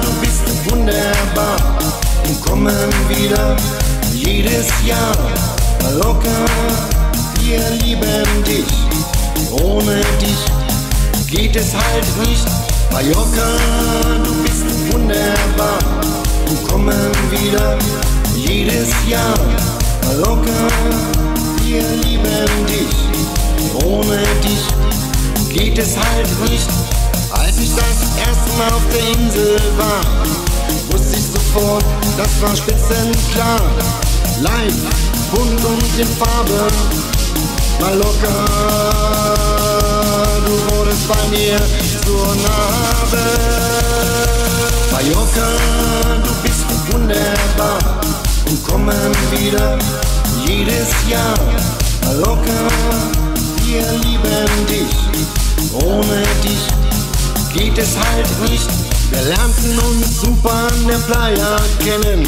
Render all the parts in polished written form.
du bist wunderbar und kommen wieder jedes Jahr. Mallorca, wir lieben dich, ohne dich geht es halt nicht. Mallorca, du bist wunderbar und kommen wieder jedes Jahr. Mallorca, wir lieben dich, ohne dich geht es halt nicht. Als ich das erste Mal auf der Insel war, wusste ich sofort, das war spitzenklar. Live, bunt und in Farbe, Mallorca, du wurdest bei mir zur Narbe. Mallorca, du bist wunderbar und kommen wieder jedes Jahr. Mallorca, wir lieben dich, ohne dich geht es halt nicht. Wir lernten uns super an der Playa kennen.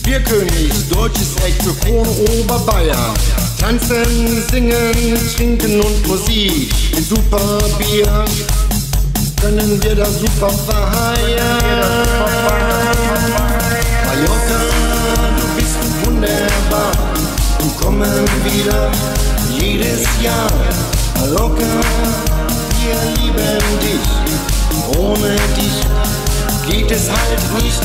Bierkönig, deutsches Eck für Krone Oberbayern. Tanzen, singen, trinken und Musik. Mit super Bier können wir das super feiern. Mallorca, du bist wunderbar und kommen wieder jedes Jahr. Mallorca, wir lieben dich, ohne dich geht es halt nicht.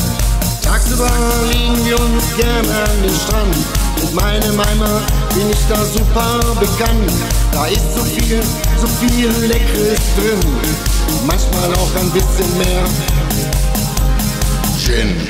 Tagsüber legen wir uns gerne an den Strand. Mit meinem Eimer bin ich da super bekannt. Da ist so viel Leckeres drin. Manchmal auch ein bisschen mehr Gin.